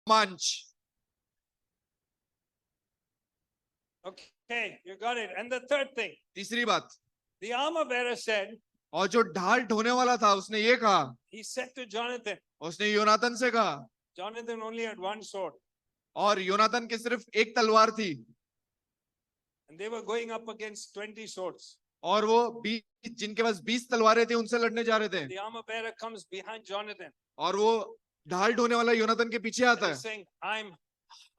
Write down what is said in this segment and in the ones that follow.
रोमांच। Okay, you got it. And the third thing, तीसरी बात, the armor bearer said, और जो ढाल ढोने वाला था उसने ये कहा, he said to Jonathan, उसने योनातन से कहा, Jonathan only had one sword, और योनातन की सिर्फ एक तलवार थी, and they were going up against 20 swords. और वो 20 जिनके पास 20 तलवारें थी उनसे लड़ने जा रहे थे, The armor bearer comes behind Jonathan, और वो ढाल ढोने वाला योनातन के पीछे आता and he's है, saying, I'm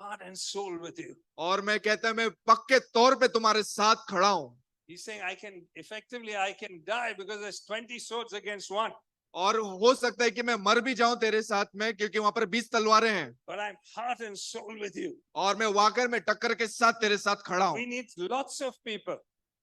heart and soul with you. और मैं कहता है मैं पक्के तौर पे तुम्हारे साथ खड़ा हूं। He's saying, I can die because there's 20 swords against one, और हो सकता है कि मैं मर भी जाऊं तेरे साथ में, क्योंकि वहां पर 20 तलवारें हैं, but I'm heart and soul with you. और मैं वाकई में टक्कर के साथ तेरे साथ खड़ा हूं। We need lots of people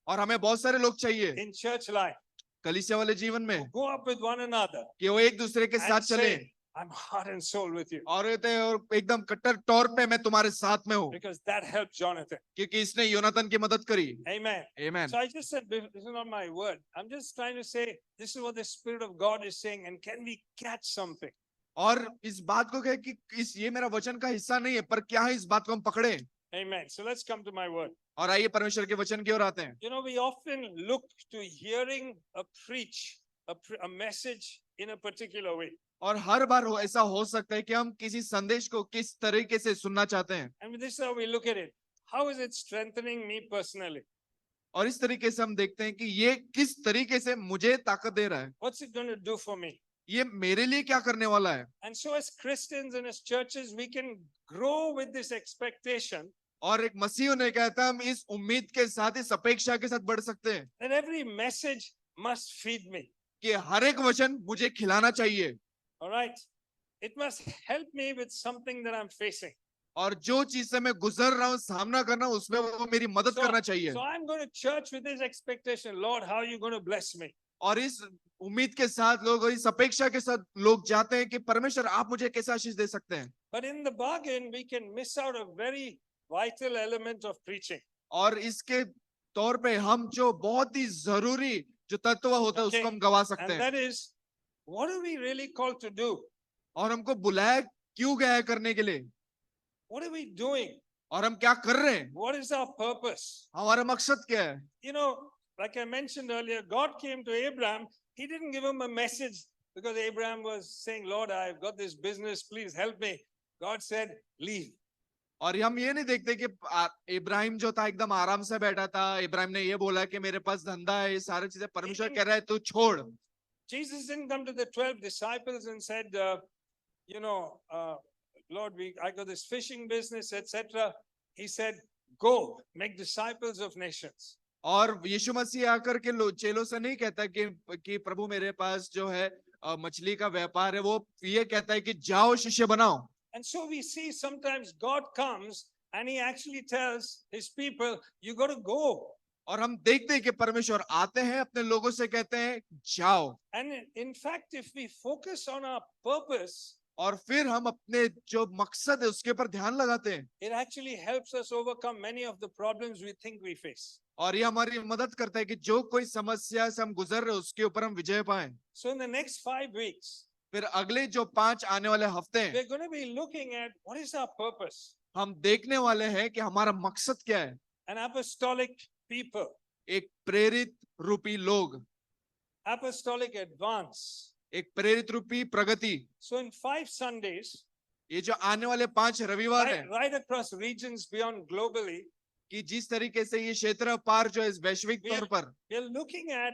और हमें बहुत सारे लोग चाहिए in church life कलीसिया वाले जीवन में who go up with one another कि वो एक दूसरे के साथ and चले, say, I'm heart and soul with you, और कहते हैं और एकदम कट्टर तौर पे मैं तुम्हारे साथ में हूँ, because that helped Jonathan. क्योंकि इसने योनातन की मदद करी। Amen. आमीन। So I just said, this is not my word. I'm just trying to say, this is what the Spirit of God is saying, and can we catch something? और इस बात को कहे कि ये मेरा वचन का हिस्सा नहीं है, पर क्या है इस बात को हम पकड़े। Amen. So let's come to my word. और आइए परमेश्वर के वचन की ओर आते हैं। You know, we often look to hearing a preach, a message in a particular way. और हर बार ऐसा हो सकता है कि हम किसी संदेश को किस तरीके से सुनना चाहते हैं, And this is how we look at it. How is it strengthening me personally? और इस तरीके से हम देखते हैं कि ये किस तरीके से मुझे ताकत दे रहा है, What's it going to do for me? ये मेरे लिए क्या करने वाला है। And so as Christians and as churches, we can grow with this expectation और एक मसीह ने कहता है हम इस उम्मीद के साथ, इस अपेक्षा के साथ बढ़ सकते हैं that every message must feed me. कि हर एक वचन मुझे खिलाना चाहिए, All right. It must help me with something that I'm facing. और जो चीज से मैं गुजर रहा हूँ, सामना करना हूं, उसमें वो मेरी मदद करना चाहिए। So I'm going to church with this expectation. Lord, how are you going to bless me? और इस उम्मीद के साथ लोग, और इस अपेक्षा के साथ लोग जाते हैं कि परमेश्वर आप मुझे कैसे आशीष दे सकते हैं। But in the bargain, we can miss out a very vital element of preaching. और इसके तौर पे हम जो बहुत ही जरूरी जो तत्व होता है उसको हम गवा सकते And हैं। that is, what are we really called to do? और हमको बुलाया क्यों गया है करने के लिए, What are we doing? और हम क्या कर रहे हैं, What is our purpose? हमारा मकसद क्या है। You know, like I mentioned earlier, God came to Abraham. He didn't give him a message because Abraham was saying, Lord, I've got this business, please help me. God said, leave. और हम ये नहीं देखते कि इब्राहिम जो था एकदम आराम से बैठा था, इब्राहिम ने ये बोला कि मेरे पास धंधा है, ये सारी चीजें, परमेश्वर कह रहा है तू छोड़। Jesus didn't come to the 12 disciples and said, Lord, I got this fishing business, etc. He said, go, make disciples of nations. और यीशु मसीह आकर के चेलों से नहीं कहता कि प्रभु मेरे पास जो है मछली का व्यापार है, वो ये कहता है कि जाओ शिष्य बनाओ। And so we see sometimes God comes and he actually tells his people, you got to go. और हम देखते हैं कि परमेश्वर आते हैं, अपने लोगों से कहते हैं जाओ। And in fact, if we focus on our purpose, और फिर हम अपने जो मकसद है उसके ऊपर ध्यान लगाते हैं, it actually helps us overcome many of the problems we think we face. और ये हमारी मदद करता है कि जो कोई समस्या से हम गुजर रहे हैं उसके ऊपर हम विजय पाएं। So in the next 5 weeks, फिर अगले जो 5 आने वाले हफ्ते हैं, we're going to be looking at what is our purpose. हम देखने वाले हैं कि हमारा मकसद क्या है। An apostolic people, एक प्रेरित रूपी लोग, apostolic advance. एक प्रेरित रूपी प्रगति। So in 5 Sundays, ये जो आने वाले 5 रविवार हैं, right across regions beyond globally, कि जिस तरीके से ये क्षेत्र पार जो है वैश्विक तौर पर, we're looking at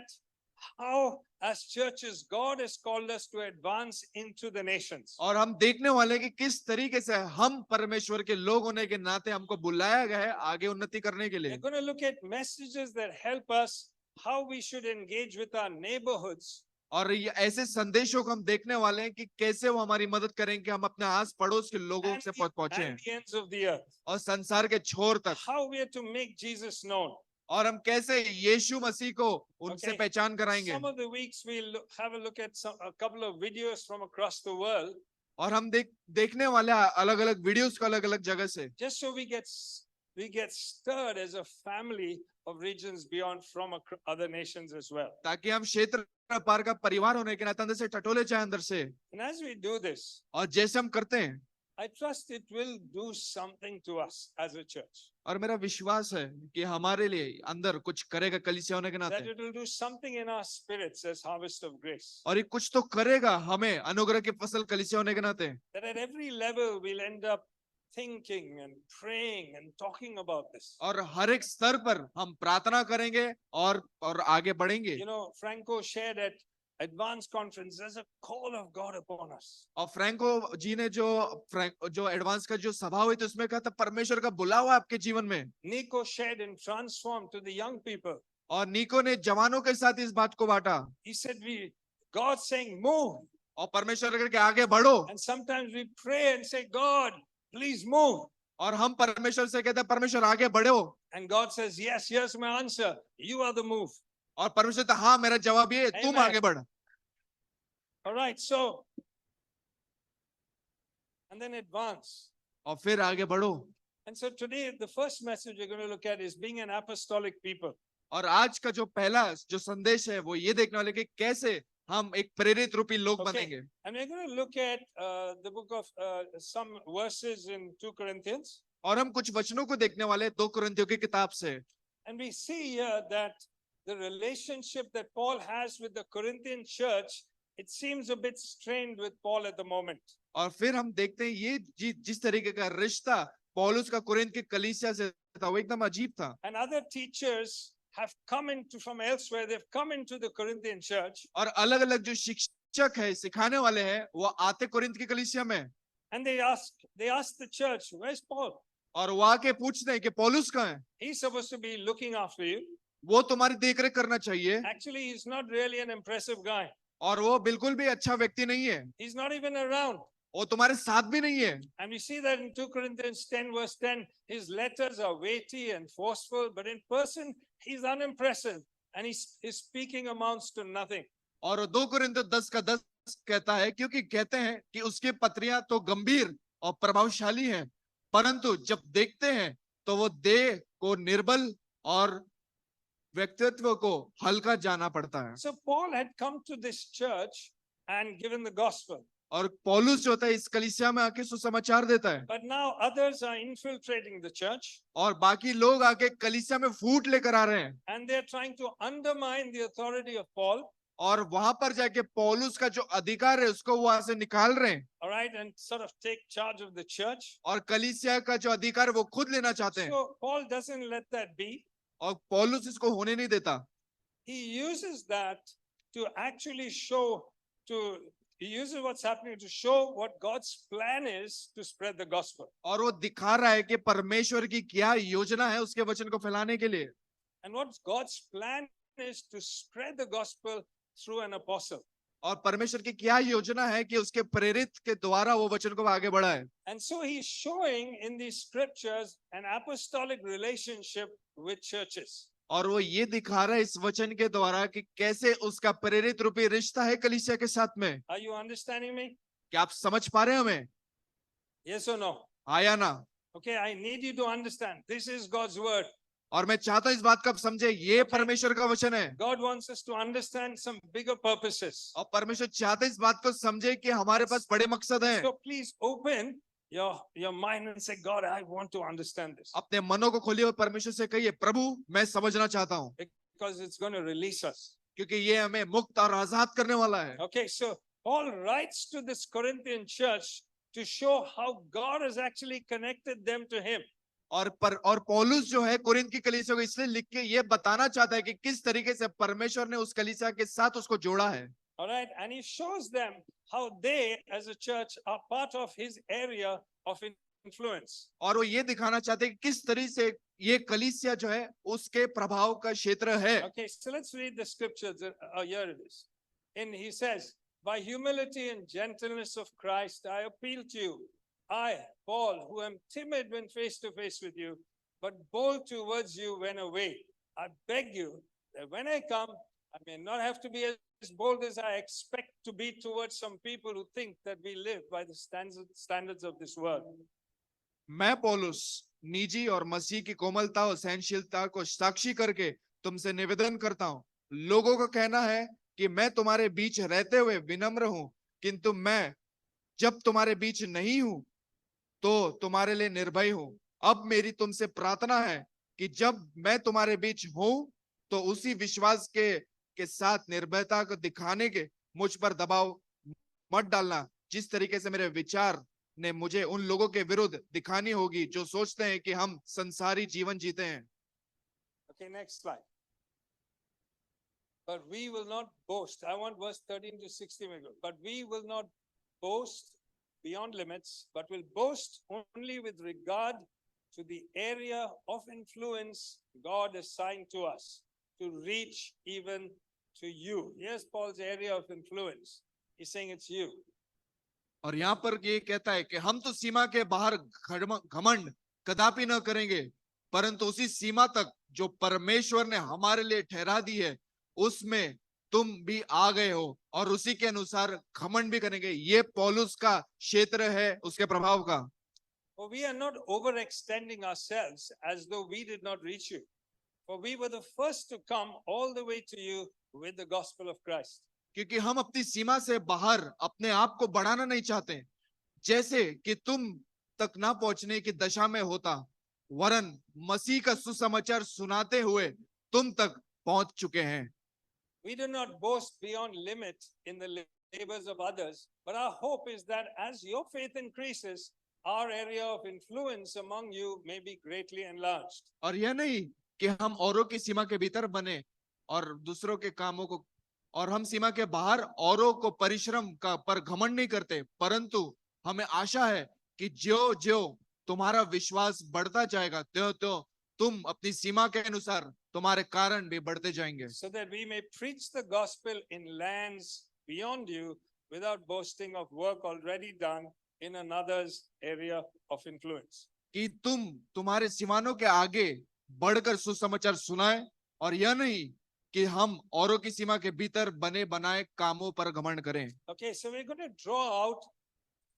how as churches God has called us to advance into the nations. और हम देखने वाले हैं कि किस तरीके से हम परमेश्वर के लोग होने के नाते हमको बुलाया गया है आगे उन्नति करने के लिए। We're going to look at messages that help us how we should engage with our neighborhoods. और ये ऐसे संदेशों को हम देखने वाले हैं कि कैसे वो हमारी मदद करें कि हम अपने आस पड़ोस के लोगों से पहुंचे And the ends of the earth. और संसार के छोर तक, How we are to make Jesus known. और हम कैसे यीशु मसीह को उनसे Okay. पहचान कराएंगे। Some of the weeks we'll have a look at a couple of videos from across the world, और हम देखने वाले अलग अलग वीडियोस को अलग अलग जगह से, just so we get stirred as a family of regions beyond from other nations as well. ताकि हम क्षेत्र पार का परिवार होने के नाते अंदर से टटोले चाहे अंदर से। And as we do this, और जैसे हम करते हैं, I trust it will do something to us as a church. और मेरा विश्वास है कि हमारे लिए अंदर कुछ करेगा कलीसिया होने के That नाते, it will do something in our spirits as harvest of grace. और ये कुछ तो करेगा हमें अनुग्रह की फसल कलीसिया होने के नाते। That at every level we'll end up thinking and praying and talking about this. और हर एक स्तर पर हम प्रार्थना करेंगे और आगे बढ़ेंगे। You know, Franco shared at Advanced Conference, there's a call of God upon us. और फ्रैंको जी ने जो एडवांस का जो सभा हुई थी उसमें कहा था परमेश्वर का बुलावा आपके जीवन में। Nico shared in Transform to the young people. और निको ने जवानों के साथ इस बात को बांटा, He said, God saying, move. और परमेश्वर करके आगे बढ़ो। And sometimes we pray and say, God, please move. और हम परमेश्वर से कहते हैं परमेश्वर आगे बढ़ो, And God says, yes, here's my answer. You are the move. और परमेश्वर कहता हाँ मेरा जवाब ये तुम Amen. आगे बढ़। All right, so, and then advance. और फिर आगे बढ़ो। And so today, the first message we're going to look at is being an apostolic people. और आज का जो पहला जो संदेश है वो ये देखने वाले कि कैसे हम एक प्रेरित रूपी लोग Okay. बनेंगे। And we're going to look at the book of some verses in 2 Corinthians. और हम कुछ वचनों को देखने वाले 2 कुरिन्थियों की किताब से। And we see here that the relationship that Paul has with the Corinthian church, it seems a bit strained with Paul at the moment. और फिर हम देखते हैं ये जिस तरीके का रिश्ता पौलुस का कुरिन्थ की कलीसिया से था वो एकदम अजीब था। And other teachers have come into from elsewhere, they've come into the Corinthian church. और अलग अलग जो शिक्षक है सिखाने वाले हैं वो आते कुरिन्थ की कलीसिया में, And they ask the church, where's Paul? और वो आके पूछते हैं कि पौलुस कहाँ है, He's supposed to be looking after you. वो तुम्हारी देखरेख करना चाहिए, Actually, he's not really an impressive guy. और वो बिल्कुल भी अच्छा व्यक्ति नहीं है, He's not even around. वो तुम्हारे साथ भी नहीं है। And we see that in 2 Corinthians 10 verse 10, his letters are weighty and forceful, but in person, he's unimpressive. And his speaking amounts to nothing. और 2 कुरिन्थियों 10 का 10 कहता है क्योंकि कहते हैं कि उसके पत्रियां तो गंभीर और प्रभावशाली हैं, परंतु जब देखते हैं तो वो देह को निर्बल और व्यक्तित्व को हल्का जाना पड़ता है। So Paul had come to this church and given the gospel. और पौलुस जो होता है इस कलीसिया में आके सुसमाचार देता है, But now others are infiltrating the church और बाकी लोग आके कलीसिया में फूट लेकर आ रहे हैं, and they're trying to undermine the authority of Paul. और वहां पर जाके पौलुस का जो अधिकार है उसको वहां से निकाल रहे हैं, All right, and sort of take charge of the church. और कलीसिया का जो अधिकार है वो खुद लेना चाहते हैं, So Paul doesn't let that be. और पौलुस इसको होने नहीं देता। He uses that to actually he uses what's happening to show what God's plan is to spread the gospel. और वो दिखा रहा है कि परमेश्वर की क्या योजना है उसके वचन को फैलाने के लिए, And what God's plan is to spread the gospel through an apostle. और परमेश्वर की क्या योजना है कि उसके प्रेरित के द्वारा वो वचन को आगे बढ़ाए। And so he's showing in these scriptures an apostolic relationship with churches. और वो ये दिखा रहा है इस वचन के द्वारा कि कैसे उसका प्रेरित रूपी रिश्ता है कलीसिया के साथ में। Are you understanding me? क्या आप समझ पा रहे हैं हमें? Yes or no? आया ना? Okay, I need you to understand. This is God's word. और मैं चाहता हूं इस बात को आप समझे, ये परमेश्वर का वचन है, God wants us to understand some bigger purposes. और परमेश्वर चाहते इस बात को समझे कि हमारे पास बड़े मकसद हैं। So please open your mind and say, God, I want to understand this. अपने मनों को खोलिए और परमेश्वर से कहिए, प्रभु मैं समझना चाहता हूँ, Because it's going to release us. क्योंकि ये हमें मुक्त और आजाद करने वाला है। Okay, so Paul writes to this Corinthian church to show how God has actually connected them to him. और पौलुस जो है कुरिन्थ की कलीसिया को इसलिए लिख के ये बताना चाहता है कि किस तरीके से परमेश्वर ने उस कलीसिया के साथ उसको जोड़ा है। All right, and he shows them how they as a church are part of his area of influence. और वो ये दिखाना चाहते हैं कि किस तरीके से ये कलीसिया जो है उसके प्रभाव का क्षेत्र है। Okay, so let's read the scriptures. Here it is. And he says, by humility and gentleness of Christ, I appeal to you. I, Paul, who am timid when face to face with you, but bold towards you when away. I beg you that when I come, I may not have to be as bold as I expect to be towards some people who think that we live by the standards of this world. मैं पौलुस निजी और मसीह की कोमलता और सहनशीलता को साक्षी करके तुमसे निवेदन करता हूँ। लोगों का कहना है कि मैं तुम्हारे बीच रहते हुए विनम्र हूँ, किंतु मैं जब तुम्हारे बीच नहीं हूँ तो तुम्हारे लिए निर्भय हूं। अब मेरी तुमसे प्रार्थना है कि जब मैं तुम्हारे बीच हूं तो उसी विश्वास के साथ निर्भयता को दिखाने के मुझ पर दबाव मत डालना, जिस तरीके से मेरे विचार ने मुझे उन लोगों के विरुद्ध दिखानी होगी जो सोचते हैं कि हम संसारी जीवन जीते हैं। Okay, next slide. But we will not boast. I want verse 13 to 16. But we will not boast beyond limits, but will boast only with regard to the area of influence God assigned to us to reach even to you. Here's Paul's area of influence. He's saying it's you. और यहाँ पर ये कहता है कि हम तो सीमा के बाहर घमंड कदापि न करेंगे, परंतु उसी सीमा तक जो परमेश्वर ने हमारे लिए ठहरा दी है उसमें तुम भी आ गए हो और उसी के अनुसार घमंड भी करेंगे। ये पौलुस का क्षेत्र है उसके प्रभाव का। For we are not overextending ourselves as though we did not reach you. For we were the first to come all the way to you with the gospel of Christ. क्योंकि हम अपनी सीमा से बाहर अपने आप को बढ़ाना नहीं चाहते, जैसे कि तुम तक ना पहुंचने की दशा में होता, वरन मसीह का सुसमाचार सुनाते हुए तुम तक पहुंच चुके हैं। We do not boast beyond limit in the labors of others, but our hope is that as your faith increases, our area of influence among you may be greatly enlarged. और यह नहीं कि हम औरों की सीमा के भीतर बने और दूसरों के कामों को, और हम सीमा के बाहर औरों को परिश्रम का पर घमंड नहीं करते, परंतु हमें आशा है कि ज्यो ज्यो तुम्हारा विश्वास बढ़ता जाएगा त्यों त्यों तुम अपनी सीमा के अनुसार तुम्हारे कारण भी बढ़ते जाएंगे। So that we may preach the gospel in lands beyond you without boasting of work already done in another's area of influence. कि तुम तुम्हारे सीमानों के आगे बढ़कर सुसमाचार सुनाए, और यह नहीं कि हम औरों की सीमा के भीतर बने बनाए कामों पर घमंड करें। Okay, so we're going to draw out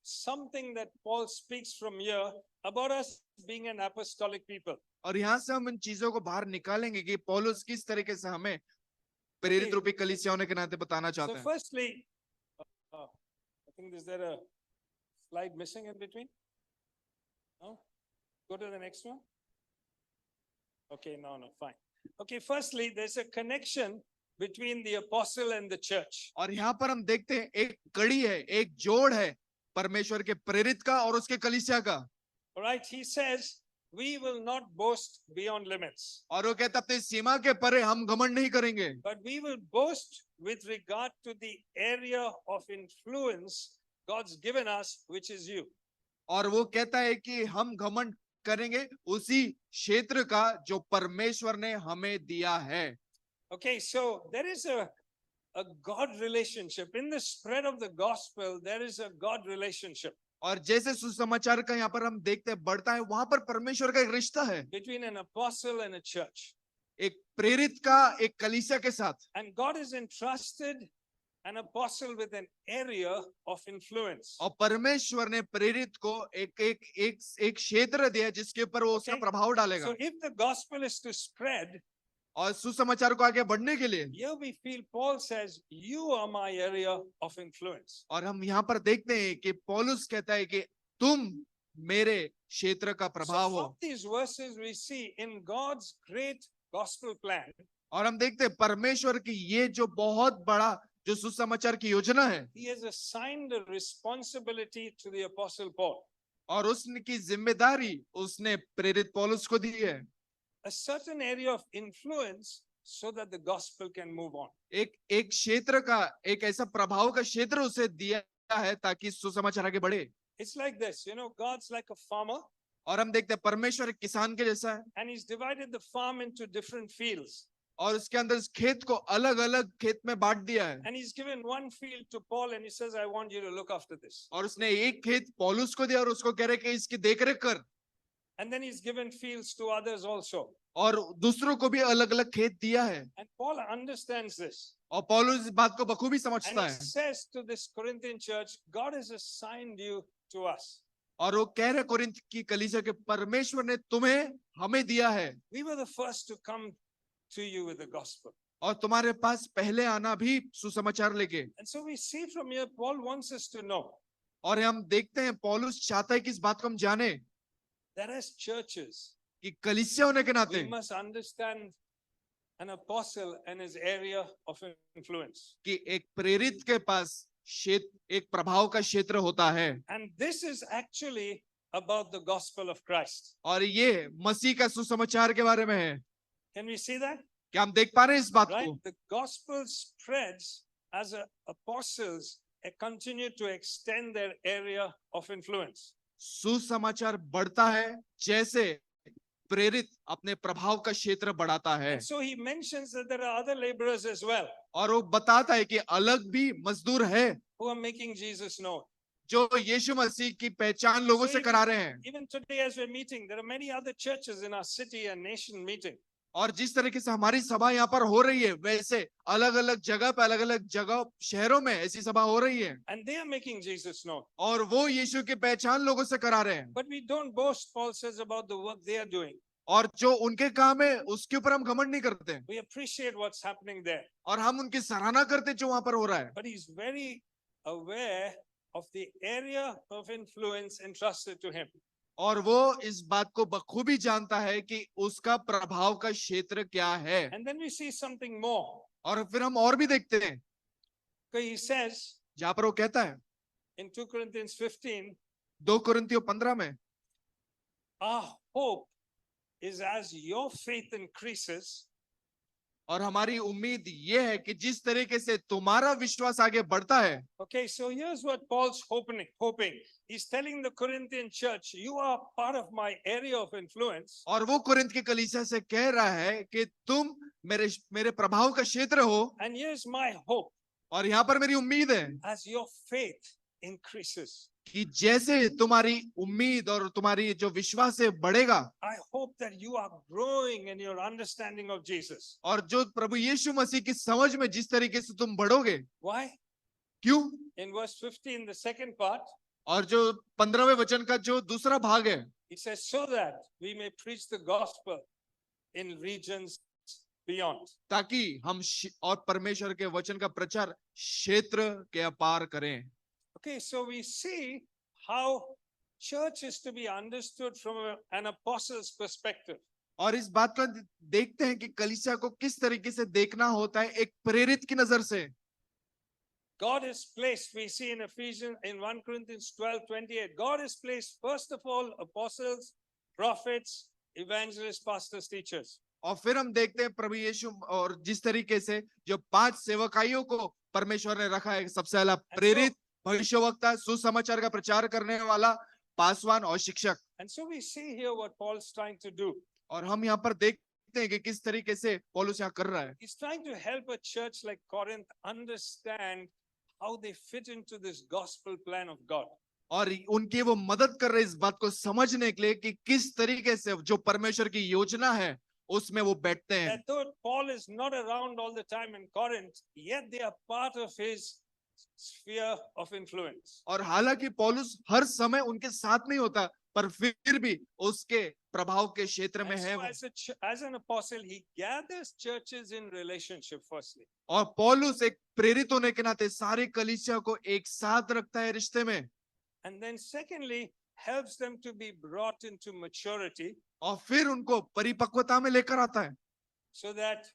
something that Paul speaks from here about us being an apostolic people. और यहाँ से हम इन चीजों को बाहर निकालेंगे कि पौलुस किस तरीके से हमें प्रेरित रूपी कलीसिया होने के नाते बताना So चाहते हैं। firstly, I think is there a slide missing in between? No? Go to the next one. Okay, no, fine. Okay, firstly, there's a connection between the apostle and the church. और यहाँ पर हम देखते हैं एक कड़ी है, एक जोड़ है परमेश्वर के प्रेरित का और उसके कलीसिया का। All right, he says, we will not boast beyond limits, और वो कहता अपनी सीमा के परे हम घमंड नहीं करेंगे, but we will boast with regard to the area of influence God's given us, which is you. और वो कहता है कि हम घमंड करेंगे उसी क्षेत्र का जो परमेश्वर ने हमें दिया है। Okay, so there is a God relationship. In the spread of the gospel, there is a God relationship और जैसे सुसमाचार का यहाँ पर हम देखते हैं बढ़ता है, वहां पर परमेश्वर का एक रिश्ता है, between an apostle and a church. एक प्रेरित का एक कलीसिया के साथ। And God has entrusted an apostle with an area of influence. और परमेश्वर ने प्रेरित को एक क्षेत्र दिया जिसके ऊपर वो उसका Okay. प्रभाव डालेगा। So if the gospel is to spread, और सुसमाचार को आगे बढ़ने के लिए, here we feel Paul says, you are my area of influence. और हम यहाँ पर देखते हैं कि पौलुस कहता है कि तुम मेरे क्षेत्र का So प्रभाव हो। of these verses we see in God's great gospel plan, और हम देखते हैं परमेश्वर की ये जो बहुत बड़ा जो सुसमाचार की योजना है, he has assigned a responsibility to the apostle Paul. और उसकी जिम्मेदारी उसने प्रेरित पौलुस को दी है, A certain area of influence so that the gospel can move on. एक क्षेत्र का, एक ऐसा प्रभाव का क्षेत्र उसे दिया है ताकि सुसमाचार आगे बढ़े। It's like this, God's like a farmer और हम देखते हैं परमेश्वर एक किसान के जैसा है, and he's divided the farm into different fields. और उसके अंदर इस खेत को अलग अलग खेत में बांट दिया है, And he's given one field to Paul and he says, I want you to look after this. और उसने एक खेत पौलुस को दिया और उसको कह रहे कि इसकी देखरेख कर, And then he's given fields to others also. और दूसरों को भी अलग अलग खेत दिया है। And Paul understands this. और पौलुस इस बात को बखूबी And समझता he है, says to this Corinthian church, God has assigned you to us. और वो कह रहे कोरिन्थ की कलीसिया के परमेश्वर ने तुम्हें हमें दिया है, We were the first to come to you with the gospel. और तुम्हारे पास पहले आना भी सुसमाचार लेके। And so we see from here, Paul wants us to know और हम देखते हैं पौलुस चाहता है कि इस बात को हम जाने that as churches, कि कलीसिया होने के नाते we must understand an apostle and his area of influence. कि एक प्रेरित के पास क्षेत्र, एक प्रभाव का क्षेत्र होता है, And this is actually about the gospel of Christ. और ये मसीह का सुसमाचार के बारे में है। Can we see that? क्या हम देख पा रहे हैं इस बात Right? को? The gospel spreads as apostles continue to extend their area of influence. सुसमाचार बढ़ता है जैसे प्रेरित अपने प्रभाव का क्षेत्र बढ़ाता है, And so he mentions that there are other laborers as well और वो बताता है कि अलग भी मजदूर है who are making Jesus known. जो यीशु मसीह की पहचान लोगों So से करा रहे हैं। Even today, as we're meeting, there are many other churches in our city and nation meeting. और जिस तरीके से हमारी सभा यहाँ पर हो रही है, वैसे अलग अलग जगह पे, अलग अलग जगह शहरों में ऐसी सभा हो रही है, And they are making Jesus known. और वो यीशु की पहचान लोगों से करा रहे हैं। But we don't boast, Paul says, about the work they are doing. और जो उनके काम है उसके ऊपर हम घमंड नहीं करते, We appreciate what's happening there. और हम उनकी सराहना करते जो वहां पर हो रहा है। But he's very aware of the area of influence entrusted to him. और वो इस बात को बखूबी जानता है कि उसका प्रभाव का क्षेत्र क्या है। And then we see something more. और फिर हम और भी देखते हैं, Okay, he says जहां पर वो कहता है in 2 Corinthians 15, 2 कुरिन्थियों 15 में, our hope is as your faith increases, और हमारी उम्मीद ये है कि जिस तरीके से तुम्हारा विश्वास आगे बढ़ता है। okay, so here's what Paul's hoping. He's telling the Corinthian church, you are part of my area of influence. और वो कुरिन्थ की कलीसिया से कह रहा है कि तुम मेरे प्रभाव का क्षेत्र हो, And here's my hope. और यहाँ पर मेरी उम्मीद है As your faith increases, कि जैसे तुम्हारी उम्मीद और तुम्हारी जो विश्वास है बढ़ेगा, I hope that you are growing in your understanding of Jesus. और जो प्रभु यीशु मसीह की समझ में जिस तरीके से तुम बढ़ोगे। Why? क्यों? In verse 15, the second part, और जो 15वें वचन का जो दूसरा भाग है, he says, so that we may preach the gospel in regions beyond. ताकि हम और परमेश्वर के वचन का प्रचार क्षेत्र के अपार करें। Okay, so we see how church is to be understood from an apostle's perspective. और इस बात को देखते हैं कि कलीसिया को किस तरीके से देखना होता है एक प्रेरित की नजर से। God has placed, we see in Ephesians, in 1 Corinthians 12:28, God has placed first of all apostles, prophets, evangelists, pastors, teachers. और फिर हम देखते हैं प्रभु यीशु और जिस तरीके से जो 5 सेवकाइयों को परमेश्वर ने रखा है, सबसे पहला प्रेरित, भविष्यवक्ता, सुसमाचार का प्रचार करने वाला, पासवान और शिक्षक। And so we see here what Paul's trying to do. और हम यहाँ पर देखते हैं कि किस तरीके से पौलुस यहाँ कर रहा है। He's trying to help a church like Corinth understand how they fit into this gospel plan of God. और उनकी वो मदद कर रहे इस बात को समझने के लिए कि किस तरीके से जो परमेश्वर की योजना है उसमें वो बैठते हैं। That though Paul is not around all the time in Corinth, yet they are part of his sphere of influence. और हालांकि पौलुस हर समय उनके साथ नहीं होता, पर फिर भी उसके प्रभाव के क्षेत्र में है वो। As an apostle, he gathers churches in relationship firstly. और पौलुस एक प्रेरित होने के नाते सारी कलीसिया को एक साथ रखता है रिश्ते में। And then secondly, helps them to be brought into maturity. और फिर उनको परिपक्वता में लेकर आता है। So that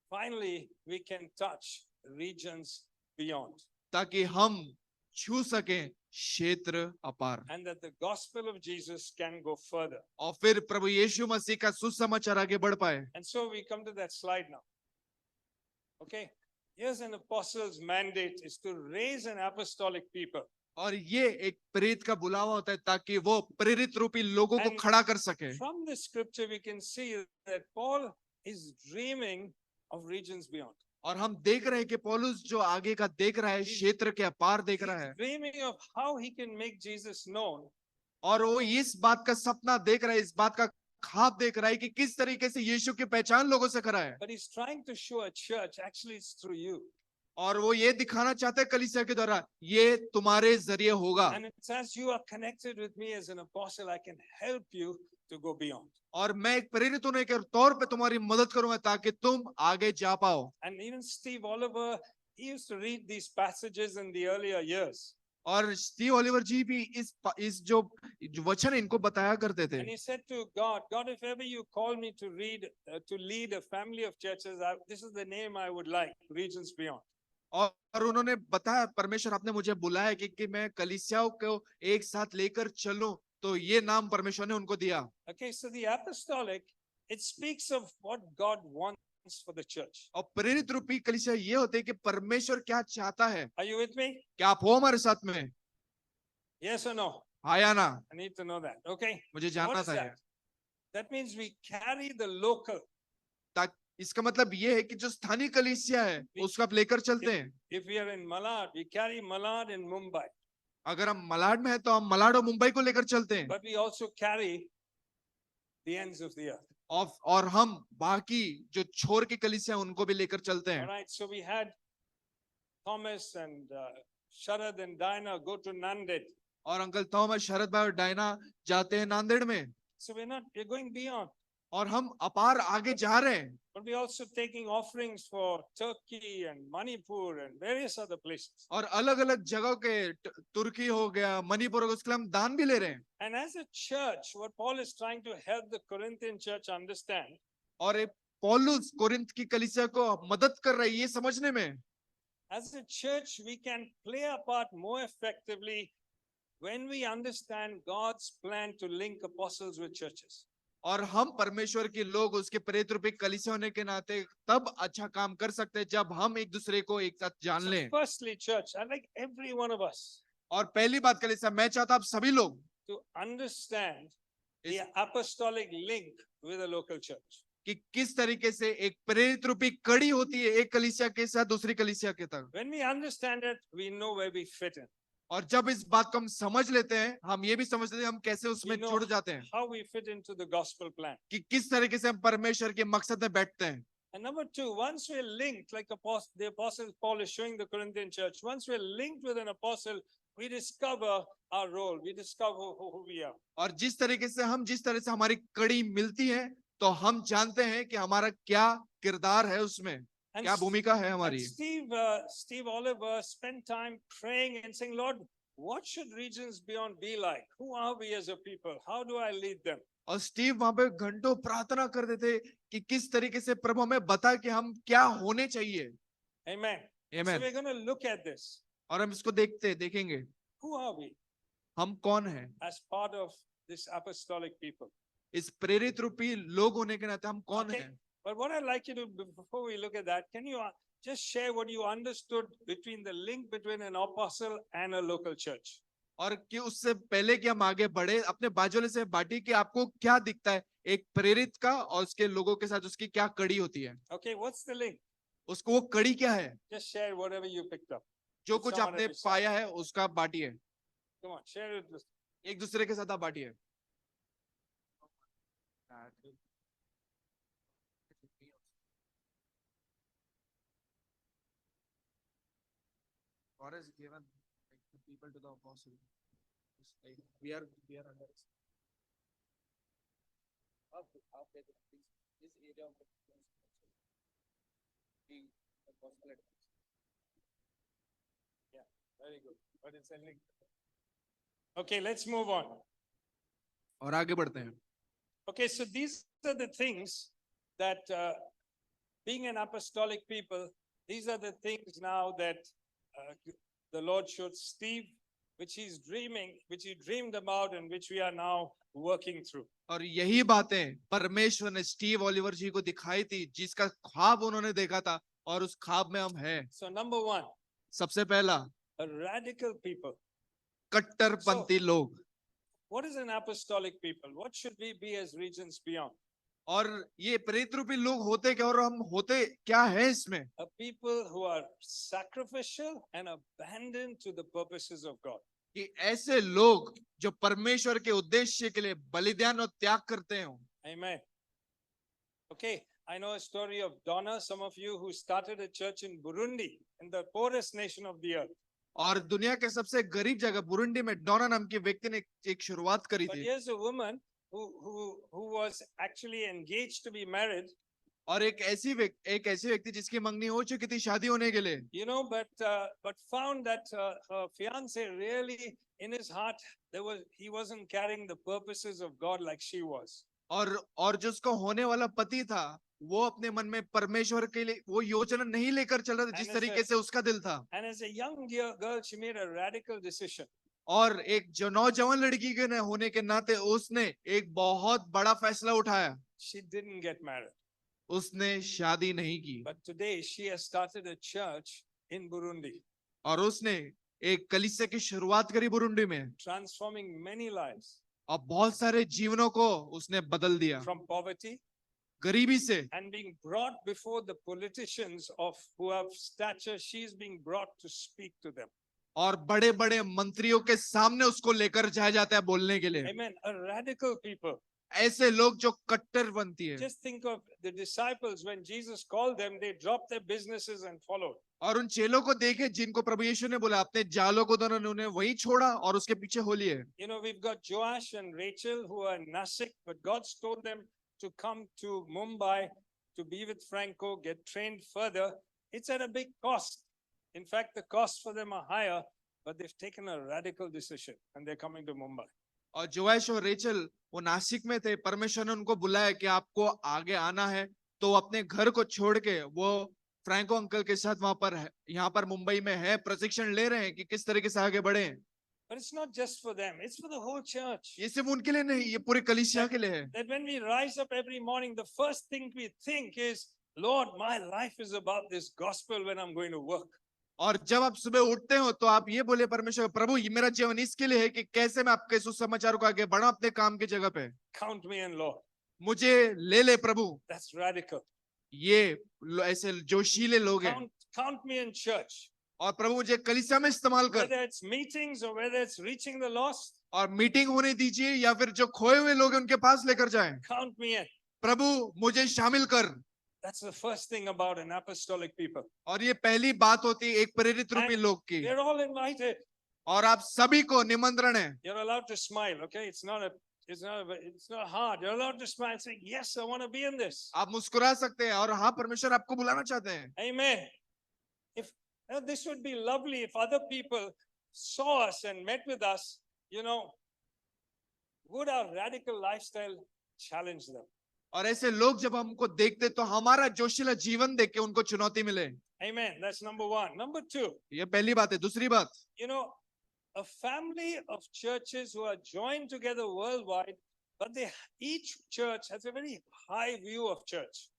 finally we can touch regions beyond. ताकि हम छू सकें क्षेत्र अपार। And that the gospel of Jesus can go further. और फिर प्रभु यीशु मसीह का सुसमाचार आगे बढ़ पाए। And so we come to that slide now. Okay, here's an apostle's mandate is to raise an apostolic people. और ये एक प्रेरित का बुलावा होता है ताकि वो प्रेरित रूपी लोगों को And खड़ा कर सके। From the scripture we can see that Paul is dreaming of regions beyond. और हम देख रहे हैं कि पौलुस जो आगे का देख रहा है, क्षेत्र के अपार देख रहा है, Dreaming of how he can make Jesus known. और वो इस बात का सपना देख रहा है, इस बात का ख्वाब देख रहा है कि किस तरीके से यीशु की पहचान लोगों से कराए। But he's trying to show a church, actually it's through you. और वो ये दिखाना चाहते हैं कलीसिया के द्वारा, ये तुम्हारे जरिए होगा। And it's as you are connected with me as an apostle, I can help you to go beyond. और मैं एक प्रेरित होने के तौर पे तुम्हारी मदद करूंगा ताकि तुम आगे जा पाओ। And even Steve Oliver, he used to read these passages in the earlier years. और स्टीव ओलिवर जी भी इस जो वचन इनको बताया करते थे। And he said to God, God, if ever you call me to lead a family of churches, this is the name I would like, Regions Beyond. और उन्होंने बताया, परमेश्वर आपने मुझे बुलाया कि मैं कलीसियाओं को एक साथ लेकर चलूं, तो ये नाम परमेश्वर ने उनको दिया। Okay, so the apostolic, it speaks of what God wants for the church. और प्रेरित रूपी कलीसिया ये होते हैं कि परमेश्वर क्या चाहता है। Are you with me? क्या आप हो हमारे साथ में? Yes or no? हाँ या ना? I need to know that. Okay. मुझे What जानना is था ये। that? That means we carry the local. इसका मतलब ये है कि जो स्थानीय कलीसिया है उसको आप लेकर चलते हैं। If we are in Malad, we carry Malad in Mumbai. अगर हम मलाड में है तो हम मलाड और मुंबई को लेकर चलते हैं। But we also carry the ends of the earth. और हम बाकी जो छोर की कलीसिया उनको भी लेकर चलते All हैं। right. So we had Thomas and Sharad and Dinah go to Nanded. और अंकल थॉमस, शरद भाई और डायना जाते हैं नांदेड़ में। So we're going beyond. और हम अपार आगे जा रहे हैं। But we're also taking offerings for Turkey and Manipur and various other places. और अलग अलग जगहों के, तुर्की हो गया, मणिपुर हो गया, उसके लिए हम दान भी ले रहे हैं। And as a church, what Paul is trying to help the Corinthian church understand, और पौलुस कोरिन्थ की कलीसिया को मदद कर रहा है ये समझने में। as a church, we can play our part more effectively when we understand God's plan to link apostles with churches. और हम परमेश्वर के लोग उसके प्रेरित रूपी कलीसिया होने के नाते तब अच्छा काम कर सकते हैं जब हम एक दूसरे को एक साथ जान So लें। firstly, church, I'd like every one of us और पहली बात कलीसिया, मैं चाहता आप सभी लोग to understand the apostolic link with a local church. कि किस तरीके से एक प्रेरित रूपी कड़ी होती है एक कलीसिया के साथ दूसरी कलीसिया के तक। When we understand it, we know where we fit in. और जब इस बात को हम समझ लेते हैं, हम ये भी समझ लेते हैं हम कैसे उसमें We know जुड़ जाते हैं, how we fit into the gospel plan. कि किस तरीके से हम परमेश्वर के मकसद में बैठते हैं। And number two, once we're linked, like the apostle Paul is showing the Corinthian church, once we're linked with an apostle, we discover our role. We discover who we are. और जिस तरीके से हमारी कड़ी मिलती है, तो हम जानते हैं कि हमारा क्या किरदार है उसमें, And क्या भूमिका है And हमारी। Steve Oliver spent time praying and saying, Lord, what should Regions Beyond be like? Who are we as a people? How do I lead them? और स्टीव वहां पे घंटों प्रार्थना करते थे कि किस तरीके से प्रभु हमें बता कि हम क्या होने चाहिए। Amen. So Amen. we're going to look at this. और हम इसको देखेंगे Who are we हम कौन हैं as part of this apostolic people? इस प्रेरित रूपी लोग होने के नाते हम कौन Okay. हैं। But what I'd like you to, before we look at that, can you just share what you understood between the link between an apostle and a local church? और कि उससे पहले कि हम आगे बढ़े, अपने बाजुले से बांटी कि आपको क्या दिखता है एक प्रेरित का और उसके लोगों के साथ उसकी क्या कड़ी होती है। Okay, what's the link? उसको वो कड़ी क्या है, Just share whatever you picked up. जो कुछ Someone आपने at the side. पाया है उसका आप बांटिए, Come on, share it with एक दूसरे के साथ आप बांटिए। God has given the people to the apostle. We are under this area of being a gospel advance. Yeah, very good. But it's a link. Okay, let's move on. और आगे बढ़ते हैं। Okay, so these are the things that being an apostolic people, these are the things now that the Lord showed Steve, which he dreamed about and which we are now working through. और यही बातें परमेश्वर ने Steve Oliver जी को दिखाई थी, जिसका ख्वाब उन्होंने देखा था और उस ख्वाब में हम हैं। So number one, सबसे पहला, a radical people. कट्टरपंथी लोग। What is an apostolic people? What should we be as Regions Beyond? और ये प्रेरित रूपी लोग होते क्या और हम होते क्या है इसमें? A people who are sacrificial and abandoned to the purposes of God. कि ऐसे लोग जो परमेश्वर के उद्देश्य के लिए बलिदान और त्याग करते हो। Amen. Okay, I know a story of Donna, some of you who started a church in Burundi, in the poorest nation of the earth. और दुनिया के सबसे गरीब जगह बुरुंडी में डोना नाम की व्यक्ति ने एक शुरुआत करी But थी। here's a woman who was actually engaged to be married, और एक ऐसी व्यक्ति जिसकी मंगनी हो चुकी थी शादी होने के लिए, you know, but found that her fiance really in his heart he wasn't carrying the purposes of God like she was. और जो उसका होने वाला पति था वो अपने मन में परमेश्वर के लिए वो योजना नहीं लेकर चल रहा था जिस And as तरीके से उसका दिल था। And as a young girl, she made a radical decision. और एक जो नौजवान लड़की के होने के नाते उसने एक बहुत बड़ा फैसला उठाया। She didn't get married. उसने शादी नहीं की, But today she has started a church in Burundi, और उसने एक कलीसिया की शुरुआत करी बुरुंडी में, transforming many lives और बहुत सारे जीवनों को उसने बदल दिया from poverty गरीबी से, and being brought before the politicians of who have stature. She's being brought to speak to them. और बड़े बड़े मंत्रियों के सामने उसको लेकर जाया जाता है बोलने के लिए। Amen. A radical people. ऐसे लोग जो कट्टरपंथी है। Just think of the disciples when Jesus called them, they dropped their businesses and followed. और उन चेलों को देखे जिनको प्रभु यीशु ने बोला अपने जालों को तो उन्होंने वही छोड़ा और उसके पीछे हो लिए। You know, we've got Joash and Rachel who are in Nasik, but God's told them to come to Mumbai to be with Franco, get trained further. It's at a big cost. In fact, the costs for them are higher, but they've taken a radical decision and they're coming to Mumbai. और जोएश और Rachel वो नासिक में थे, परमेश्वर ने उनको बुलाया कि आपको आगे आना है, तो अपने घर को छोड़ के वो फ्रैंको अंकल के साथ वहां पर है, यहाँ पर मुंबई में है, प्रशिक्षण ले रहे हैं कि किस तरीके से आगे बढ़े। But it's not just for them, it's for the whole church. ये सिर्फ उनके लिए नहीं, ये पूरे कलीसिया के लिए है। That when we rise up every morning, the first thing we think is, Lord, my life is about this gospel when I'm going to work. और जब आप सुबह उठते हो तो आप ये बोले परमेश्वर प्रभु ये मेरा जीवन इसके लिए है कि कैसे मैं आपके सुसमाचार को आगे बढ़ाऊं अपने काम की जगह पे। Count me in, Lord. मुझे ले प्रभु। That's radical. ये ऐसे जोशीले लोग हैं। Count me in church. और प्रभु मुझे कलीसिया में इस्तेमाल कर। Whether it's meetings or whether it's reaching the lost. और मीटिंग होने दीजिए या फिर जो खोए हुए लोग हैं उनके पास लेकर जाएं। Count me in. प्रभु मुझे शामिल कर। That's the first thing about an apostolic people. और ये पहली बात होती है एक प्रेरित रूपी लोग की। They're all invited. और आप सभी को निमंत्रण है। You're allowed to smile, okay? It's not hard. You're allowed to smile and say, yes, I want to be in this. आप मुस्कुरा सकते हैं और हाँ परमेश्वर आपको बुलाना चाहते हैं। Amen. If this would be lovely if other people saw us and met with us, you know, would our radical lifestyle challenge them? और ऐसे लोग जब हमको देखते तो हमारा जोशीला जीवन देख के उनको चुनौती मिले। Amen. That's number one. Number two. ये पहली बात है। दूसरी बात, you know, a family of churches who are joined together worldwide, but each church has a very high view of church.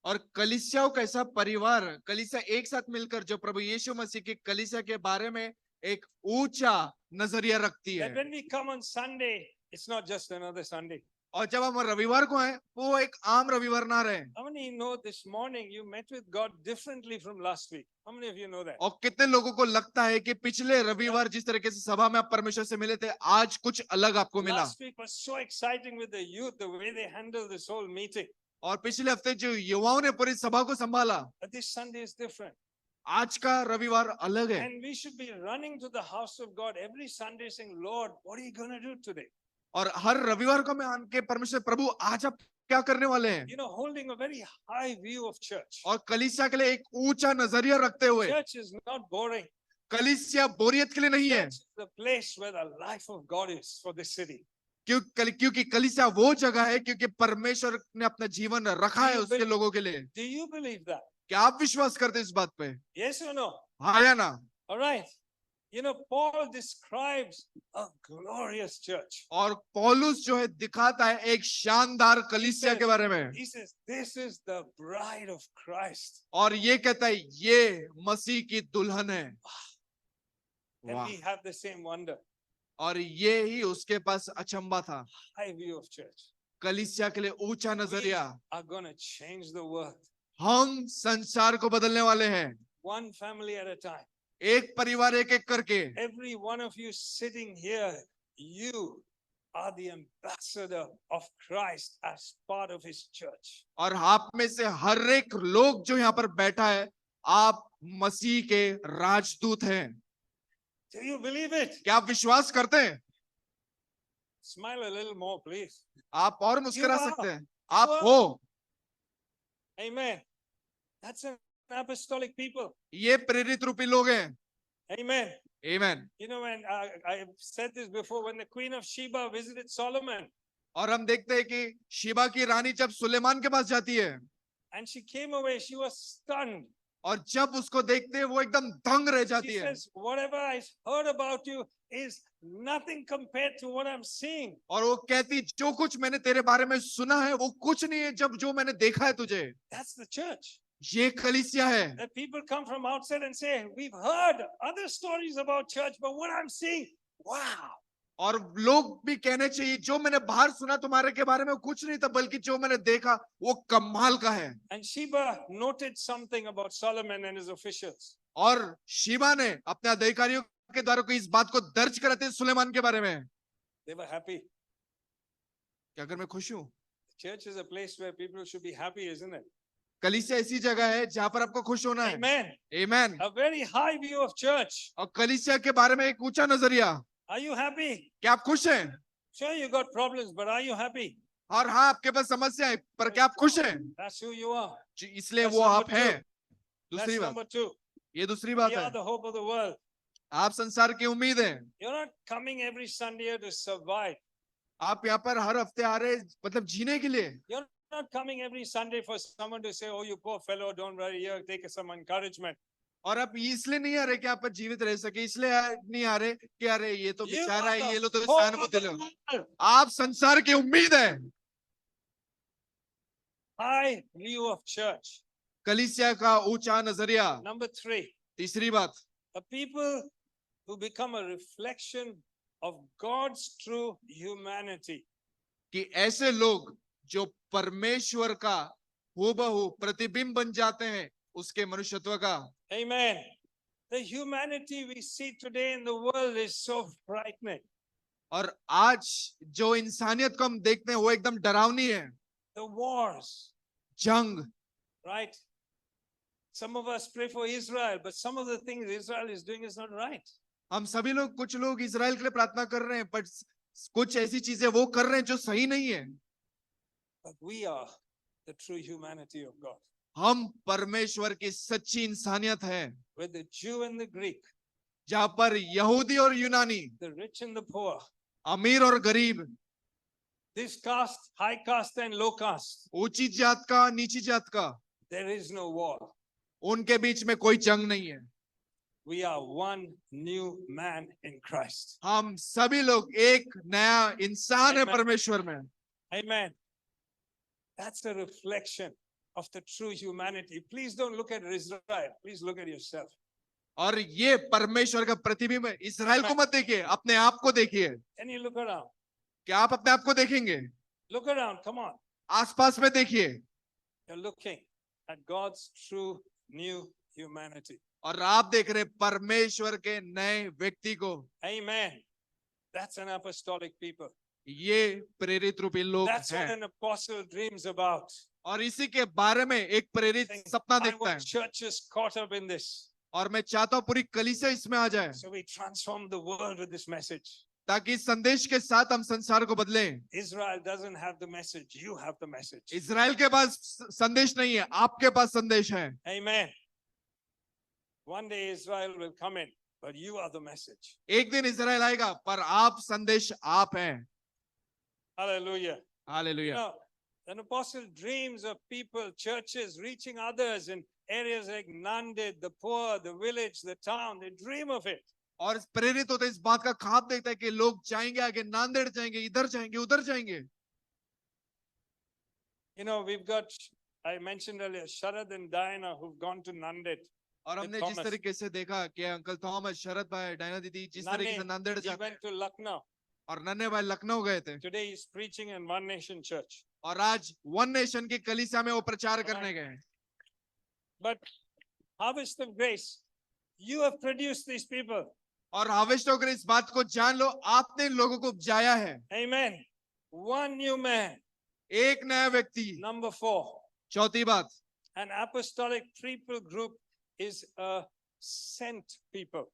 और कलीसियाओं का ऐसा परिवार, कलीसिया एक साथ मिलकर जो प्रभु यीशु मसीह की कलीसिया के बारे में एक ऊंचा नजरिया रखती है। That when we come on Sunday, it's not just another Sunday. और जब हम रविवार को आए वो एक आम रविवार ना रहे। How many know this morning you met with God differently from last week? How many of you know that? और कितने लोगों को लगता है कि पिछले रविवार जिस तरीके से सभा में आप परमेश्वर से मिले थे आज कुछ अलग आपको मिला। Last week was so exciting with the youth, the way they handled this whole meeting. और पिछले हफ्ते जो युवाओं ने पूरी सभा को संभाला, But this Sunday is different. आज का रविवार अलग है। And we should be running to the house of God every Sunday saying, Lord, what are you going to do today? और हर रविवार को मैं आके परमेश्वर प्रभु आज आप क्या करने वाले हैं। You know, holding a very high view of church. और कलीसिया के लिए एक ऊंचा नजरिया रखते हुए। Church is not boring. कलीसिया बोरियत के लिए नहीं है। Church is the place where the life of God is for this city. क्योंकि कलीसिया वो जगह है क्योंकि परमेश्वर ने अपना जीवन रखा है उसके लोगों के लिए। Do you believe that? क्या आप विश्वास करते हैं इस बात पे? Yes or no? हाँ या ना? All right. You know, Paul describes a glorious church. और पौलुस जो है दिखाता है एक शानदार कलीसिया के बारे में। He says, this is the bride of Christ. और ये कहता है ये मसीह की दुल्हन है। And we have the same wonder. और ये ही उसके पास अचंबा था। High view of church. कलीसिया के लिए ऊंचा नजरिया। Are going to change the world. हम संसार को बदलने वाले हैं। One family at a time. एक परिवार एक एक करके। Every one of you sitting here, you are the ambassador of Christ as part of his church. और आप में से हर एक लोग जो यहाँ पर बैठा है आप मसीह के राजदूत हैं। Do you believe it? क्या आप विश्वास करते हैं? Smile a little more, please. आप और मुस्कुरा You are. सकते हैं। आप हो। Amen. That's an apostolic people. ये प्रेरित रूपी लोग हैं. Amen. Amen. You know, when I've said this before, when the Queen of Sheba visited Solomon, और हम देखते हैं कि शिबा की रानी जब सुलेमान के पास जाती है and she came away, she was stunned. और जब उसको देखते हैं वो एकदम दंग रह जाती She है. says, whatever I heard about you is nothing compared to what I'm seeing. और वो कहती जो कुछ मैंने तेरे बारे में सुना है वो कुछ नहीं है जब जो मैंने देखा है तुझे. That's the church. ये कलीसिया है. That people come from outside and say, we've heard other stories about church, but what I'm seeing, wow. और लोग भी कहने चाहिए जो मैंने बाहर सुना तुम्हारे के बारे में कुछ नहीं था बल्कि जो मैंने देखा वो कमाल का है. And Sheba noted something about Solomon and his officials. और शिबा ने अपने अधिकारियों के द्वारा को इस बात को दर्ज कराते हैं सुलेमान के बारे में. They were happy. क्या अगर मैं खुश हूँ? Church is a place where people should be happy, isn't it? कलीसिया ऐसी जगह है जहां पर आपको खुश होना है. Amen. Amen. A very high view of church. और कलीसिया के बारे में एक ऊंचा नजरिया. Are you happy? क्या आप खुश हैं? Sure, you got problems, but are you happy? और हाँ आपके पास समस्या है पर क्या आप खुश हैं? That's who you are. इसलिए That's वो number आप हैं. That's दूसरी बात, number two. ये दूसरी बात You है. are the hope of the world. आप संसार की उम्मीद हैं. You're not coming every Sunday here to survive. आप यहाँ पर हर हफ्ते आ रहे मतलब जीने के लिए. You're not coming every Sunday for someone to say, oh, you poor fellow, don't worry, here, take some encouragement. और आप इसलिए नहीं आ रहे कि आप पर जीवित रह सके, इसलिए नहीं आ रहे कि अरे ये तो You बेचारा are है, ये the लो तो hope सहानुभूति of the लो. world. आप संसार की उम्मीद है. High view of church. कलीसिया का ऊंचा नजरिया. Number three, तीसरी बात, a people who become a reflection of God's true humanity. कि ऐसे लोग जो परमेश्वर का हूबहू प्रतिबिंब बन जाते हैं उसके मनुष्यत्व का. Amen. The humanity we see today in the world is so frightening. और आज जो इंसानियत को हम देखते हैं वो एकदम डरावनी है. The wars, जंग. right? Some of us pray for Israel, but some of the things Israel is doing is not right. हम सभी लोग कुछ लोग इजराइल के लिए प्रार्थना कर रहे हैं पर कुछ ऐसी चीजें वो कर रहे हैं जो सही नहीं है. But we are the true humanity of God. हम परमेश्वर की सच्ची इंसानियत है. With the Jew and the Greek, जहां पर यहूदी और यूनानी, the rich and the poor, अमीर और गरीब, this caste, high caste and low caste, ऊंची जात का नीची जात का, there is no war. उनके बीच में कोई जंग नहीं है. We are one new man in Christ. हम सभी लोग एक नया इंसान है Amen. परमेश्वर में. Amen. That's a reflection of the true humanity. Please don't look at Israel. Please look at yourself. और ये परमेश्वर का प्रतिबिंब है. इजराइल को मत देखिए, अपने आप को देखिए. Can you look around? क्या आप अपने आप को देखेंगे? Look around. Come on. आसपास में देखिए. You're looking at God's true new humanity. और आप देख रहे परमेश्वर के नए व्यक्ति को. Amen. That's an apostolic people. ये प्रेरित रूपी लोग That's what हैं. an apostle dreams about. और इसी के बारे में एक प्रेरित सपना I देखता want है. churches caught up in this. और मैं चाहता हूँ पूरी कलीसिया इसमें आ जाए So we transform the world with this message. ताकि इस संदेश के साथ हम संसार को बदलें. Israel doesn't have the message. You have the message. Israel के पास संदेश नहीं है, आपके पास संदेश है. Amen. One day Israel will come in, but you are the message. एक दिन इजराइल आएगा पर आप संदेश आप हैं. Hallelujah. Hallelujah. Now, an apostle dreams of people, churches reaching others in areas like Nanded, the poor, the village, the town. They dream of it. और प्रेरित होते इस बात का ख्वाब देखता है कि लोग जाएंगे आगे, नांदेड़ जाएंगे, इधर जाएंगे, उधर जाएंगे. You know, we've got, I mentioned earlier, Sharad and Diana who've gone to Nanded. और हमने जिस Thomas. तरीके से देखा कि अंकल थॉमस, शरद भाई, डायना दीदी जिस तरीके से नांदेड़ He जाते went to Lucknow. और नन्हे भाई लखनऊ गए थे. Today he's preaching in One Nation Church. और आज वन नेशन की कलीसिया में वो प्रचार करने गए. But Harvest of Grace, you have produced these people. और हार्वेस्ट होकर इस बात को जान लो, आपने इन लोगों को उपजाया है. Amen. One new man. एक नया व्यक्ति. Number 4. चौथी बात, An apostolic people group is a sent people.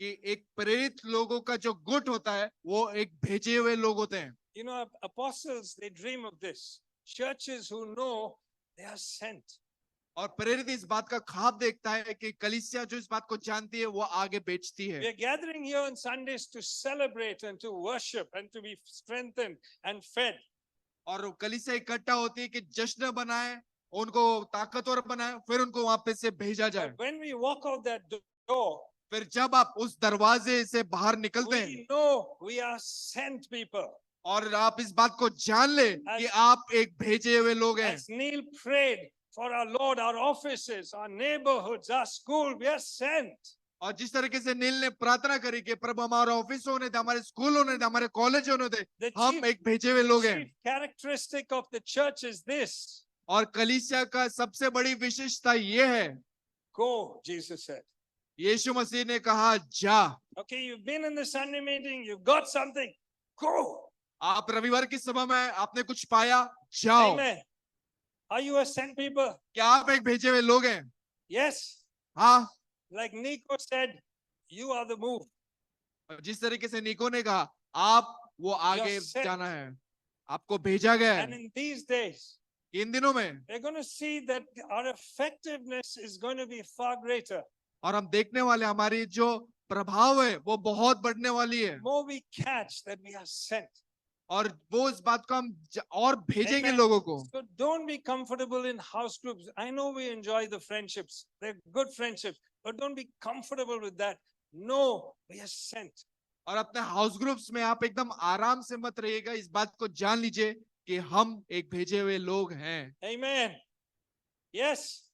कि एक प्रेरित लोगों का जो गुट होता है वो एक भेजे हुए लोग होते हैं. You know, apostles, they dream of this. Churches who know They are sent. और प्रेरित इस बात का ख्वाब देखता है कि कलीसिया जो इस बात को जानती है वो आगे बेचती है। We are gathering here on Sundays to celebrate and to worship and to be strengthened and fed. और कलीसिया इकट्ठा होती है कि जश्न बनाए, उनको ताकतवर बनाए, फिर उनको वहां पे से भेजा जाए। But when we walk out that door, फिर जब आप उस दरवाजे से बाहर निकलते हैं we know we are sent people. और आप इस बात को जान ले कि आप एक भेजे हुए लोग हैं। As Neil prayed for our Lord, our offices, our neighborhoods, our school, we are sent. और जिस तरीके से नील ने प्रार्थना करी कि प्रभु हमारे ऑफिस होने थे, हमारे स्कूल होने थे, हमारे कॉलेज होने थे, The हम एक भेजे हुए लोग हैं। chief characteristic of the church is this. और कलीसिया का सबसे बड़ी विशेषता ये है, Go, Jesus said. यीशु मसीह ने कहा जा। Okay, you've been in the Sunday meeting, you've got something, go. आप रविवार की सभा में आपने कुछ पाया, जाओ। Amen. Are you a sent people? क्या आप एक भेजे हुए लोग हैं? Yes. हाँ। Like Nico said, you are the move. जिस तरीके से निको ने कहा, आप वो आगे जाना है, आपको भेजा गया And है। in these days, इन दिनों में we're going to see that our effectiveness is going to be far greater. और हम देखने वाले हमारी जो प्रभाव है वो बहुत बढ़ने वाली है। More we catch that we are sent. और वो इस बात को हम और भेजेंगे Amen. लोगों को। So don't be comfortable in house groups. I know we enjoy the friendships. They're good friendships, but don't be comfortable with that. No, we are sent. और अपने हाउस ग्रुप्स में आप एकदम आराम से मत रहिएगा, इस बात को जान लीजिए कि हम एक भेजे हुए लोग हैं। Amen. Yes,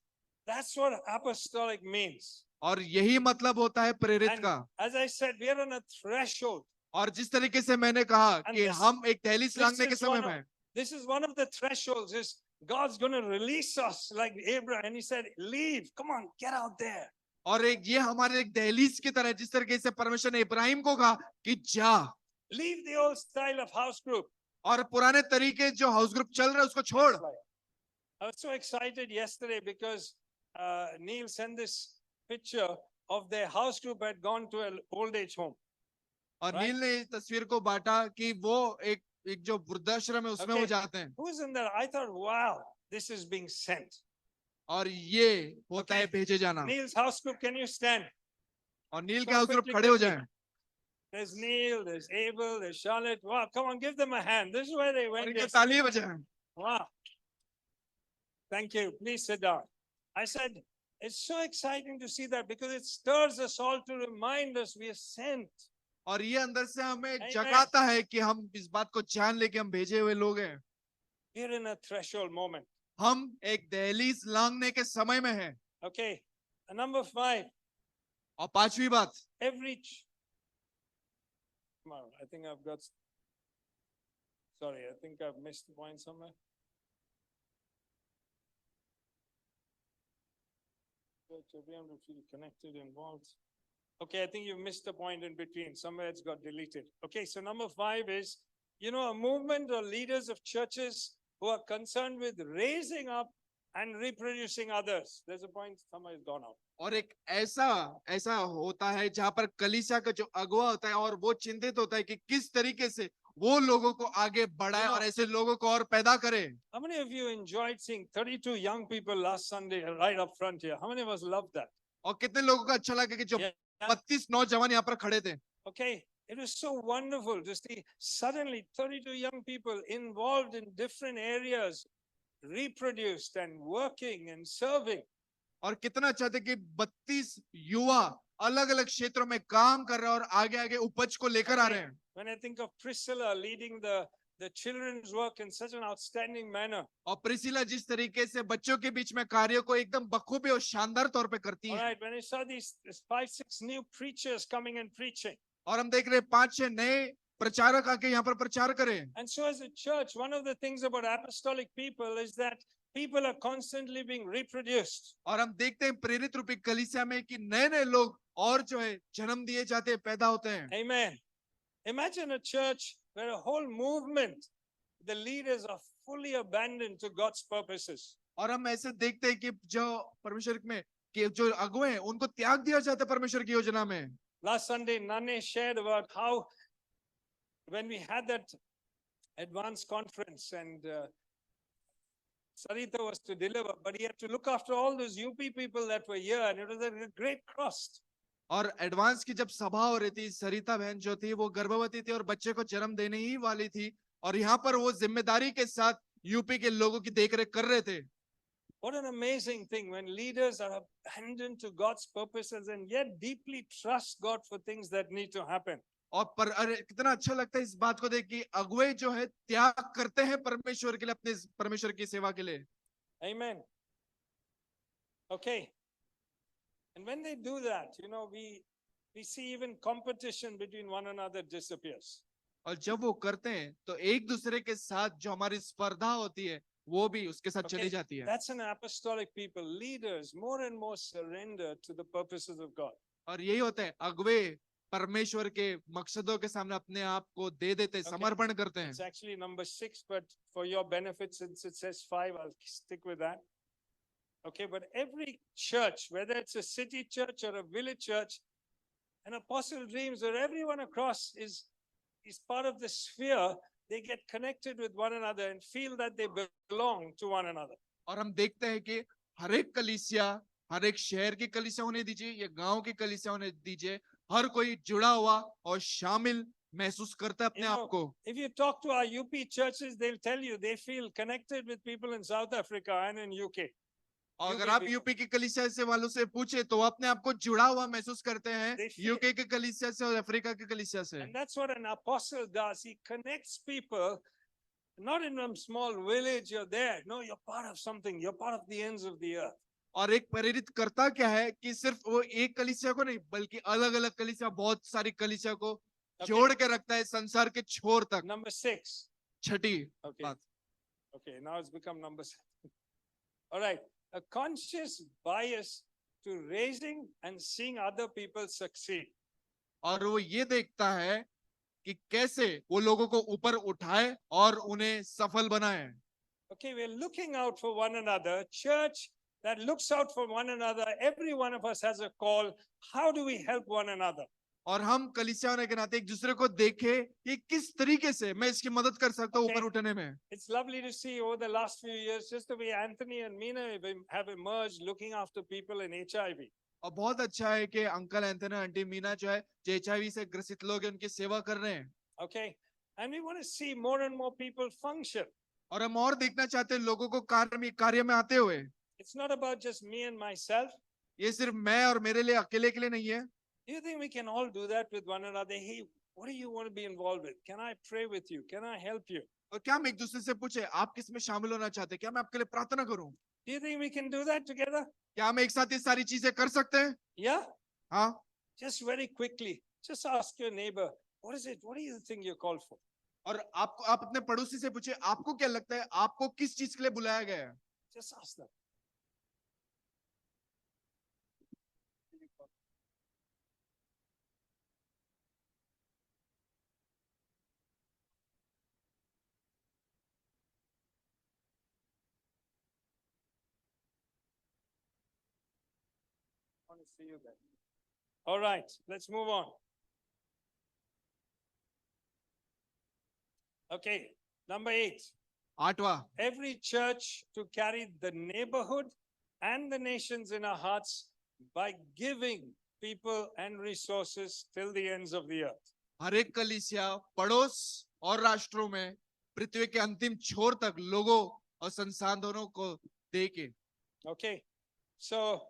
that's what apostolic means. और यही मतलब होता है प्रेरित And का। as I said, we are on a threshold. और जिस तरीके से मैंने कहा And कि this- हम एक दहलीज लांघने के is समय one में, This is one of the thresholds. Is God's going to release us like Abraham? And he said, "Leave. Come on, get out there." और एक ये हमारे एक दहलीज की तरह, जिस तरीके से परमेश्वर ने इब्राहिम को कहा कि जा, Leave the old style of house group. और पुराने तरीके जो हाउस ग्रुप चल रहा है उसको छोड़। I was so excited yesterday because Neil sent this picture of their house group had gone to an old age home. और Right. नील ने इस तस्वीर को बांटा कि वो एक जो वृद्धाश्रम है उसमें वो Okay. जाते हैं। Who's in there? I thought, wow, this is being sent. और ये होता है Okay. भेजे जाना। Neil's house group, can you stand? और नील So के हाउस ग्रुप quickly, खड़े हो quickly. जाएं। There's Neil, there's Abel, there's Charlotte. Wow, come on, give them a hand. This is where they और went. इनके yesterday. तालियां बजाएं। Wow. Thank you. Please sit down. I said, it's so exciting to see that because it stirs us all to remind us we are sent. और ये अंदर से हमें Amen. जगाता है कि हम इस बात को जान ले कि हम भेजे हुए लोग हैं। We're in a threshold moment. हम एक दहलीज लांघने के समय में हैं। Okay. And number 5, और पांचवी बात, come on, I think I've got, sorry, I think I've missed the point somewhere. Everyone will feel connected, involved. Okay, I think you missed the point in between. Somewhere it's got deleted. Okay, so number 5 is, a movement or leaders of churches who are concerned with raising up and reproducing others. There's a point, somewhere it's gone out. और एक ऐसा होता है जहां पर कलीसिया का जो अगुवा होता है और वो चिंतित होता है कि किस तरीके से वो लोगों को आगे बढ़ाए और ऐसे लोगों को और पैदा करे। How many of you enjoyed seeing 32 young people last Sunday right up front here? How many of us loved that? और कितने लोगों को अच्छा लगा कि जो Yeah. 32 नौजवान यहाँ पर खड़े थे। Okay, it was so wonderful to see suddenly 32 young people involved in different areas, reproduced and working and serving. और कितना अच्छा था कि 32 युवा अलग अलग क्षेत्रों में काम कर रहे हैं और आगे आगे उपज को लेकर आ रहे हैं। When I think of Priscilla leading the children's work in such an outstanding manner. और प्रिसिला जिस तरीके से बच्चों के बीच में कार्यों को एकदम बखूबी और शानदार तौर पे करती All है। right, when I saw these 5-6 new preachers coming and preaching. और हम देख रहे हैं 5-6 नए प्रचारक आके यहाँ पर प्रचार करें। And so as a church, one of the things about apostolic people is that people are constantly being reproduced. और हम देखते हैं प्रेरित रूपी कलीसिया में कि नए नए लोग और जो है जन्म दिए जाते हैं, पैदा होते हैं। Amen. Imagine a church where a whole movement, the leaders are fully abandoned to God's purposes. और हम ऐसे देखते हैं कि जो परमेश्वर में कि जो अगुवे हैं उनको त्याग दिया जाता है परमेश्वर की योजना में। Last Sunday, Nane shared about how when we had that advanced conference and Sarita was to deliver, but he had to look after all those UP people that were here, and it was a great cost. और advance की जब सभा हो रही थी, सरिता बहन जो थी वो गर्भवती थी और बच्चे को जन्म देने ही वाली थी, और यहाँ पर वो जिम्मेदारी के साथ यूपी के लोगों की देखरेख कर रहे थे। What an amazing thing when leaders are abandoned to God's purposes and yet deeply trust God for things that need to happen. और पर अरे कितना अच्छा लगता है इस बात को देख कि अगुवे जो है त्याग करते हैं परमेश्वर के लिए, अपने परमेश्वर की सेवा के लिए। Amen. Okay. And when they do that, you know, we see even competition between one another disappears. और जब वो करते हैं तो एक दूसरे के साथ जो हमारी स्पर्धा होती है वो भी उसके साथ Okay, चली जाती है। that's an apostolic people. Leaders more and more surrender to the purposes of God. और यही होता है, अगुवे परमेश्वर के मकसदों के सामने अपने आप को दे देते हैं, Okay. समर्पण करते हैं। It's actually number 6, but for your benefit, since it says 5, I'll stick with that. Okay, but every church, whether it's a city church or a village church, an apostle dreams where everyone across is part of the sphere, they get connected with one another and feel that they belong to one another. और हम देखते हैं कि हर एक कलीसिया, हर एक शहर की कलीसिया होने दीजिए या गांव की कलीसिया होने दीजिए, हर कोई जुड़ा हुआ और शामिल महसूस करता है अपने आप को। If you talk to our UP churches, they'll tell you they feel connected with people in South Africa and in UK. और अगर UP आप people. यूपी की कलीसिया से वालों से पूछे तो वो अपने आप को जुड़ा हुआ महसूस करते हैं They feel- यूके के कलीसिया से और अफ्रीका के कलीसिया से। And that's what an apostle does. He connects people, not in a small village, you're there. No, you're part of something. You're part of the ends of the earth. और एक प्रेरित करता क्या है कि सिर्फ वो एक कलीसिया को नहीं बल्कि अलग अलग कलीसिया, बहुत सारी कलीसिया को जोड़ के रखता है संसार के छोर तक। Number 6. छठी Okay. बात। Okay, now it's become number 7. All right. A conscious bias to raising and seeing other people succeed. और वो ये देखता है कि कैसे वो लोगों को ऊपर उठाए और उन्हें सफल बनाए। Okay, we're looking out for one another. Church that looks out for one another. Every one of us has a call. How do we help one another? और हम कलीसिया होने के नाते एक दूसरे को देखे कि किस तरीके से मैं इसकी मदद कर सकता हूँ Okay. ऊपर उठने में। It's lovely to see over the last few years just the way Anthony and Mina have emerged looking after people in HIV. और बहुत अच्छा है कि अंकल एंथनी आंटी मीना जो है HIV से ग्रसित लोग हैं उनकी सेवा कर रहे हैं। Okay, and we want to see more and more people function. और हम और देखना चाहते हैं लोगों को कार्य में आते हुए। It's not about just me and myself. ये सिर्फ मैं और मेरे लिए अकेले के लिए नहीं है। Do you think we can all do that with one another? Hey, what do you want to be involved with? Can I pray with you? Can I help you? और क्या हम एक दूसरे से पूछे आप किस में शामिल होना चाहते हैं, क्या मैं आपके लिए प्रार्थना करूं? Do you think we can do that together? क्या हम एक साथ ये सारी चीजें कर सकते हैं? Yeah? हाँ। Just very quickly, just ask your neighbor, what is it? What do you think you're called for? और आप अपने पड़ोसी से पूछे आपको क्या लगता है आपको किस चीज के लिए बुलाया गया है? Just ask them. I want to see you then. All right, let's move on. Okay, number 8. 8वां, Every church to carry the neighborhood and the nations in our hearts by giving people and resources till the ends of the earth. हर एक कलीसिया पड़ोस और राष्ट्रों में पृथ्वी के अंतिम छोर तक लोगों और संसाधनों को देके। Okay, so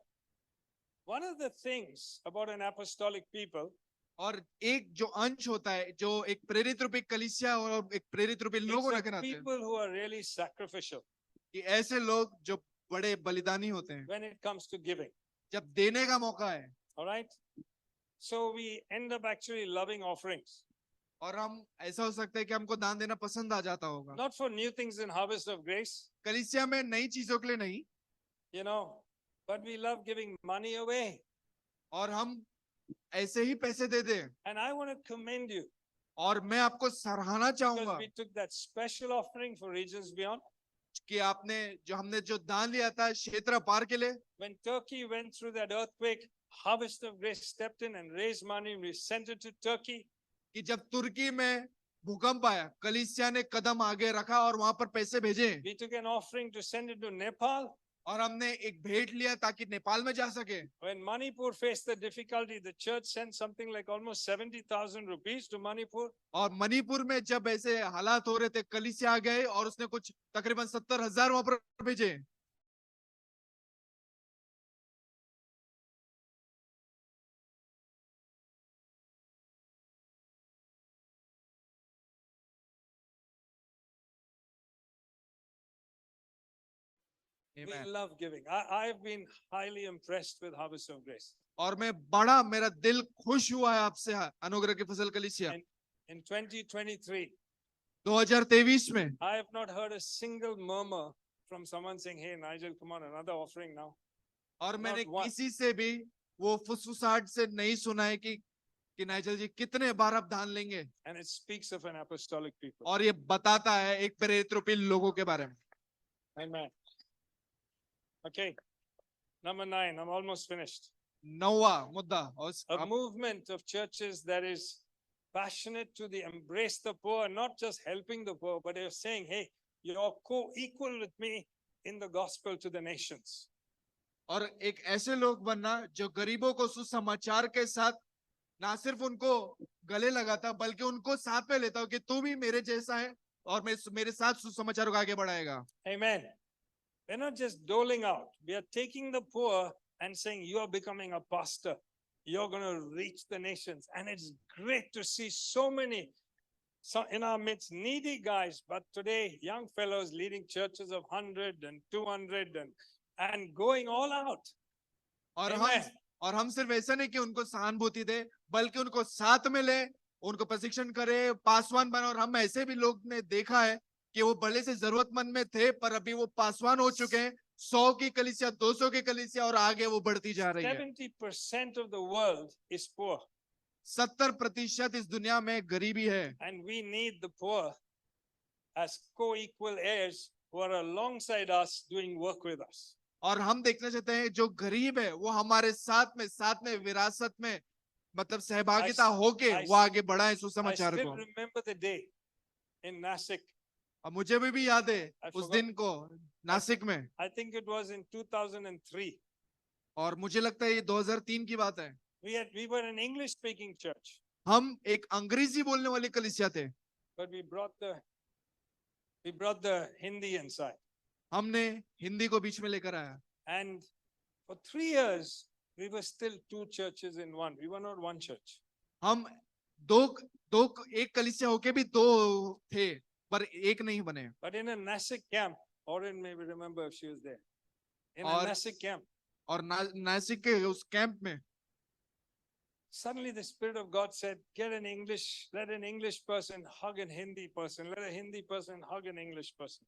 one of the things about an apostolic people और एक जो अंश होता है जो एक प्रेरित रूपी कलीसिया और एक प्रेरित रूपी is लोगों the के नाते people who are really sacrificial कि ऐसे लोग जो बड़े बलिदानी होते हैं when it comes to giving. जब देने का मौका है। All right, so we end up actually loving offerings, और हम ऐसा हो सकता है कि हमको दान देना पसंद आ जाता होगा, not for new things in Harvest of Grace, कलीसिया में नई चीजों के लिए नहीं, you know, but we love giving money away. और हम ऐसे ही पैसे दे दें। And I want to commend you और मैं आपको सराहना चाहूंगा because we took that special offering for Regions Beyond. कि हमने जो दान लिया था क्षेत्र पार के लिए, When Turkey went through that earthquake, Harvest of Grace stepped in and raised money. We sent it to Turkey. कि जब तुर्की में भूकंप आया, कलीसिया ने कदम आगे रखा और वहां पर पैसे भेजे, We took an offering to send it to Nepal. और हमने एक भेंट लिया ताकि नेपाल में जा सके। When Manipur faced the difficulty, the church sent something like almost 70,000 rupees to Manipur. और मणिपुर में जब ऐसे हालात हो रहे थे, कलीसिया आ गए और उसने कुछ तकरीबन 70,000 वहां पर भेजे। We Amen. love giving. I've been highly impressed with Harvest of Grace. और मैं बड़ा, मेरा दिल खुश हुआ है आपसे, अनुग्रह की फसल कलीसिया। In 2023, 2023 में I have not heard a single murmur from someone saying, "Hey, Nigel, come on, another offering now." और मैंने Not one. किसी से भी वो फुसफुसाहट से नहीं सुना है कि नाइजल जी कितने बार आप दान लेंगे। And it speaks of an apostolic people. और ये बताता है एक प्रेरित रूपी लोगों के बारे में। Amen. Okay. Number 9, I'm almost finished. 9वां मुद्दा, और A movement of churches that is passionate to embrace the poor, not just helping the poor, but they're saying, "Hey, you're co-equal with me in the gospel to the nations." और एक ऐसे लोग बनना जो गरीबों को सुसमाचार के साथ ना सिर्फ उनको गले लगाता, बल्कि उनको साथ में लेता हो कि तू भी मेरे जैसा है और मेरे साथ सुसमाचार को आगे बढ़ाएगा। Amen. We're not just doling out. We are taking the poor and saying, "You are becoming a pastor. You're going to reach the nations." And it's great to see so many in our midst needy guys, but today young fellows leading churches of 100 and 200 and going all out. और Amen. हम सिर्फ ऐसा नहीं कि उनको सहानुभूति दे, बल्कि उनको साथ में ले, उनको प्रशिक्षण करे, पासवान बने। और हम ऐसे भी लोग ने देखा है कि वो भले से जरूरतमंद में थे, पर अभी वो पासवान हो चुके हैं। 100 की कलीसिया, 200 की कलीसिया, और आगे वो बढ़ती जा रही है। 70% of the world is poor. 70% इस दुनिया में गरीबी है। And we need the poor as co-equal heirs who are alongside us doing work with us. और हम देखना चाहते हैं जो गरीब है वो हमारे साथ में विरासत में मतलब सहभागिता होके वो आगे बढ़ाए I सुसमाचार still को। remember the day in Nasik. अब मुझे भी याद है I उस forgot. दिन को नासिक में, I think it was in 2003. और मुझे लगता है ये 2003 की बात है। We were an English speaking church, हम एक अंग्रेजी बोलने वाली कलीसिया थे, but we brought the Hindi inside. हमने हिंदी को बीच में लेकर आया। And for 3 years, we were still 2 churches in one. We were not one church. हम एक कलीसिया होके भी 2 थे, पर एक नहीं बने। But in a Nasik camp, Oren maybe remember if she was there. In a और- Nasik camp, और नासिक के उस कैंप में suddenly the Spirit of God said, let an English person hug a Hindi person. Let a Hindi person hug an English person.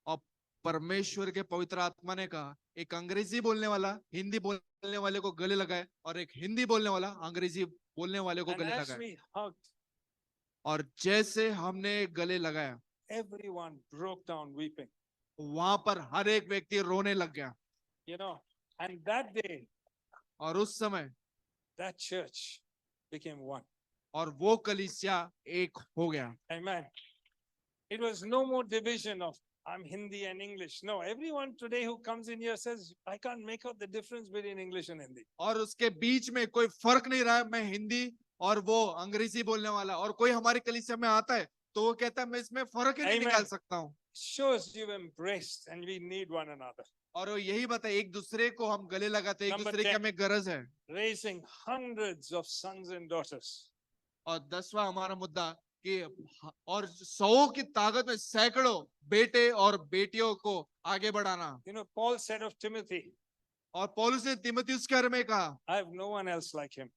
और परमेश्वर के पवित्र आत्मा ने कहा एक अंग्रेजी बोलने वाला हिंदी बोलने वाले को गले लगाए, और एक हिंदी बोलने वाला अंग्रेजी बोलने वाले को And गले as लगाए। we hugged, और जैसे हमने गले लगाया, everyone broke down weeping. वहां पर हर एक व्यक्ति रोने लग गया। You know, and that day, और उस समय that church became one. और वो कलीसिया एक हो गया। Amen. It was no more division of I'm Hindi and English. No, everyone today who comes in here says, I can't make out the difference between English and Hindi. और उसके बीच में कोई फर्क नहीं रहा, मैं हिंदी और वो अंग्रेजी बोलने वाला। और कोई हमारी कलीसिया में आता है तो वो कहता है मैं इसमें फर्क ही नहीं Amen. निकाल सकता हूँ। Shows you've embraced and we need one another. और वो यही बात है, एक दूसरे को हम गले लगाते हैं, एक Number दूसरे की 10. हमें गरज है। Raising hundreds of sons and daughters. और 10वां हमारा मुद्दा कि और 100 की ताकत में सैकड़ों बेटे और बेटियों को आगे बढ़ाना। You know, Paul said of Timothy, और पौलुस ने तीमुथियुस के बारे में कहा I have no one else like him.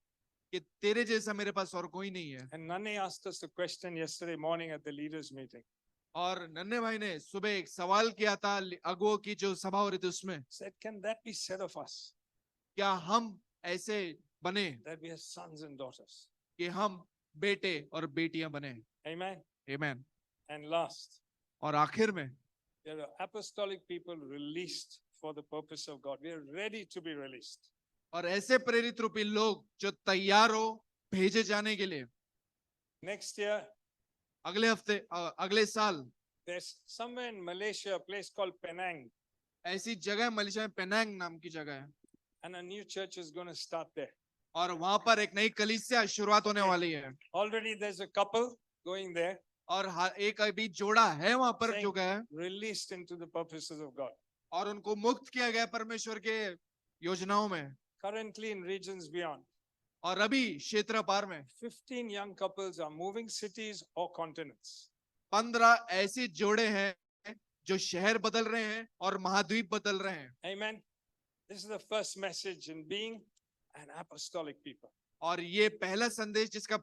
कि तेरे जैसा मेरे पास और कोई नहीं है। And Nane asked us a question yesterday morning at the leaders meeting. और नन्हे भाई ने सुबह एक सवाल किया था अगुओं की जो सभा हो रही थी उसमें, Said, can that be said of us? क्या हम ऐसे बने That we are sons and daughters. कि हम बेटे और बेटियां बने। Amen. आमीन। And last, और आखिर में there are apostolic people released for the purpose of God. We are ready to be released. और ऐसे प्रेरित रूपी लोग जो तैयार हो भेजे जाने के लिए। Next year, अगले हफ्ते अगले साल There's somewhere in Malaysia a place called Penang, ऐसी जगह मलेशिया में पेनांग नाम की जगह है and a new church is going to start there. और वहां पर एक नई कलीसिया शुरुआत होने वाली है Already there's a couple going there, और एक अभी जोड़ा है वहां पर जो गया है released into the purposes of God. और उनको मुक्त किया गया परमेश्वर के योजनाओं में Currently in regions beyond, और अभी क्षेत्र पार में 15 young couples are moving cities or continents. 15 ऐसे जोड़े हैं जो शहर बदल रहे हैं और महाद्वीप बदल रहे हैं Amen. This is the first message in being an apostolic people. और ये पहला संदेश जिसका